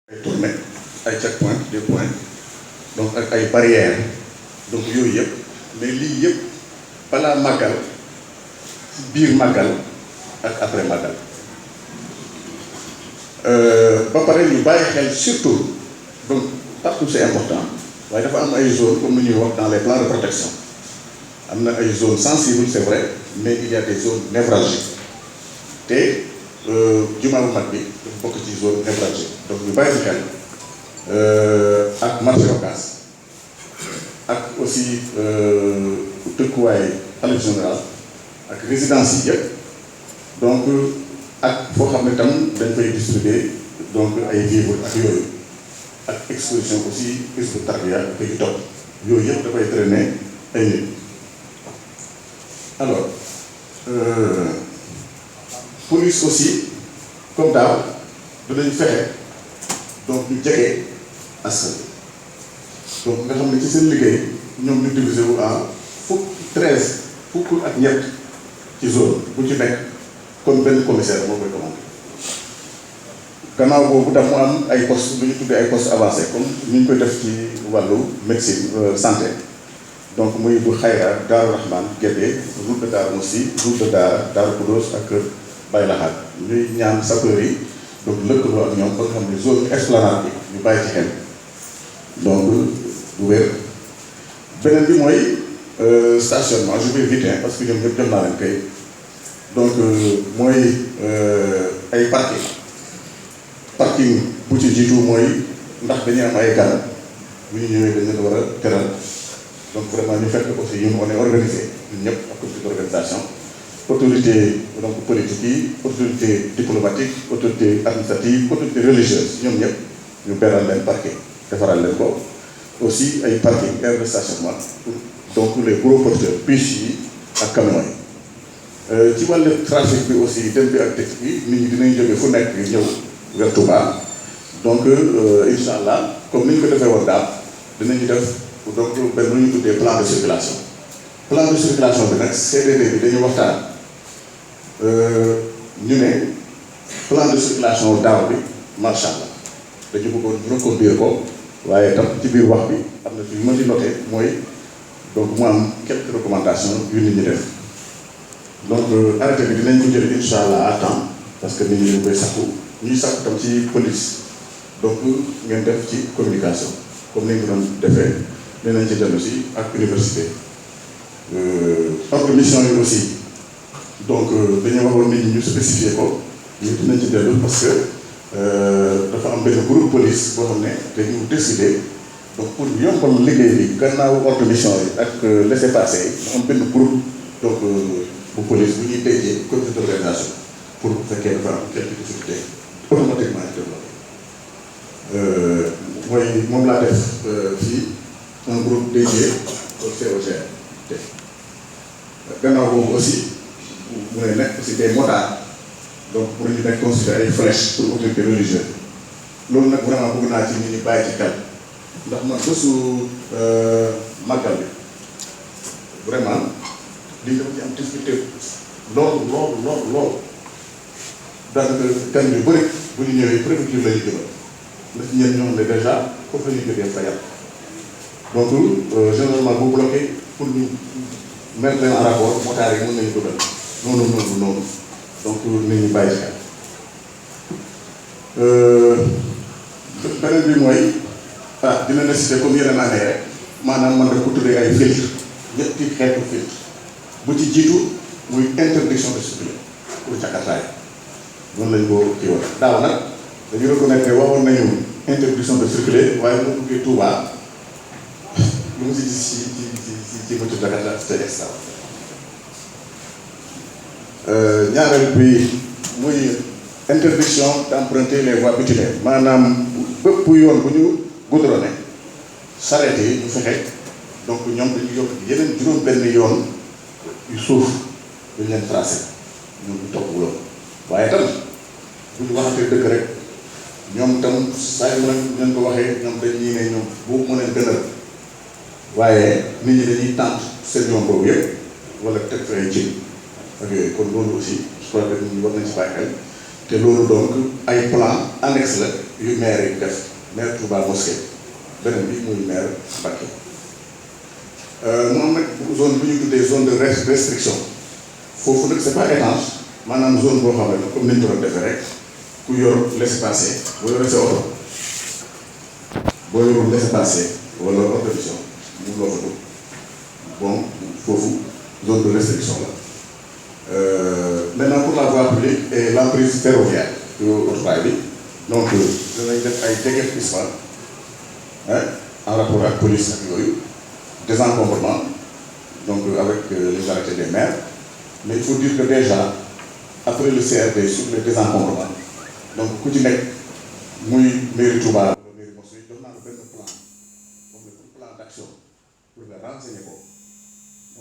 ay tournées ay checkpoints des points donc ak ay barrières donc yooyu yëpp mais lii yëpp balaa màggal ci biir màggal ak après màggal ba pare ñu bàyyi xel surtout donc partout c'est important waaye dafa am ay zones comme ni ñuy wax dans les plans de protection am na ay zones sensibles c'est vrai mais il y a des zones névralgiques te jumaa bu mag bi dafa bokk ci zone névralgique donc ñu bàyyi ci xel ak marché Ocass ak aussi dëkkuwaay xalif général ak résidence yi yëpp donc ak foo xam ne tam dañ fay distribuer donc ay vivres ak yooyu ak exposition aussi Hizbut Tarqiyyah ak yu topp yooyu yëpp dafay traîner ay nit alors police aussi comme daaw dinañ fexe donc ñu jege askan donc nga xam ne ci seen liggéey ñoom ñu divisé wu en fukk ak ñett ci zone bu ci nekk comme benn commissaire moo koy commandé gannaaw boobu tam mu am ay postes lu ñu tuddee ay postes avancés comme ni ñu koy def ci wàllu médecine santé donc muy bu Xayra Daaru Rahman Guédé route de Darou Mousty route de Daara Darou Khoudoss ak Kër Baye Laxaat ñuy ñaan sapeurs yi donc lëkkaloo ak ñoom ba nga xam ne zone esplanade bi ñu bàyyi ci xel donc bu wér beneen bi mooy stationnement je vais vite parce que ñoom ñëpp jox naa leen kay donc mooy ay parking bu ci jiitu mooy ndax dañuy am ay gan bu ñu ñëwee dañ leen war a teral donc vraiment ñu fekk aussi ñun on est organisé ñun ñëpp ak comité d'organisation autorité donc politique yi autorité diplomatique autorité administrative autorité religieuse ñoom ñëpp ñu beral leen parking defaral leen ko aussi ay parking aire de stationnement donc les gros porteurs bus yi ak camions yi ci wàllu trafic bi aussi dem bi ak dëkk bi nit ñi dinañ jóge fu nekk ñëw vers Touba donc incha allah comme ni ñu ko defee woon daal dinañu def donc benn lu ñu tuddee plan de circulation bi nag CDD bi dañu waxtaan ñu ne plan de circulation daaw bi macha allah dañu bëggoon reconduire ko waaye tam ci biir wax bi am na fi mën di noté mooy donc mu am quelques recommandations yu nit ñi def donc arrêté bi dinañ ko jël incha allah à temps parce que nit ñi dañ koy sakku ñuy sakku tam ci police donc ngeen def ci communication comme ni nga doon defee dinañ ci dellu si ak université ordre mission yi aussi donc dañu waxoon nit ñi ñu spécifier ko ñu dinañ ci dellu parce que dafa am benn groupe police boo xam ne dañu décider donc pour yombal liggéey bi gannaaw ordre mission yi ak laissez-passer yi mu am benn groupe donc bu police bu ñuy déjee comité d'organisation pour bu fekkee dafa am quelque difficulté automatiquement ñu développé mooy moom laa def fii un groupe dédié au COGRT gannaaw boobu aussi mu ne nekk aussi des motards donc pour ñu nekk considéré ay flèches pour autorité religieuse loolu nag vraiment bëgg naa ci nit ñi bàyyi ci xel ndax man bésu màggal bi vraiment li dafa ci am difficulté loolu daanaka gan yu bëri bu ñu ñëwee préfecture la ñu jëmal la ci ñenn ñoom ne déjà foofu la ñuy jógee fayal donc généralement bu bloqué pour ñu mettre leen en rapport motards yi mën nañu dugal noonu donc nit ñi bàyyi xel beneen bi mooy dina nécessité comme yeneen année rek maanaam man daf ko tuddee ay filtre ñetti xeetu filtre bu ci jiitu muy interdiction de circuler pour Jakarta noonu lañ ko kii woon daaw nag dañu reconnaître waxoon nañu interdiction de circuler waaye mu duggee Touba lu mu si gis ci bëtu Jakarta c'est extra ñaareel bi muy interdiction d'emprunter les voies bituminaires maanaam bépp yoon bu ñu goudronné charrette yi ñu fexe donc ñoom dañu yokk yeneen juróom benn yoon yu suuf dañu leen tracé ñoom ñu topp loolu waaye tam bu ñu waxatee dëgg rek ñoom tam saa yu leen ko waxee ñoom dañuy ne ñoom boobu mën leen gënal waaye nit ñi dañuy tànt seen yoon boobu yëpp wala teg fa ay cin ak yooyu kon loolu aussi je crois que nit ñi war nañ ci bàyyi xel te loolu donc ay plan annexe la yu maire yi def maire Touba Mosquée beneen bi muy maire Mbacké mu am nag zone bu ñu tuddee zone de restriction foofu nag c'est pas étanche maanaam zone boo xam ne comme ni ñu ko doon defee rek ku yor laissez-passer boo yoree sa oto boo yorul laissez-passer wala autorisation mu loo fa dugg bon foofu zone de restriction la. Maintenant pour la voie publique et l'emprise ferroviaire autorail bi donc danañ def ay déguerpissement en rapport ak police ak yooyu désencombrement donc avec les arrêtés des maires mais il faut dire que déjà après le CRD sur le désencombrement donc ku ci nekk muy mairie Touba wala mairie Mosquée jox naa la benn plan moom la plan d'action pour nga renseigner ko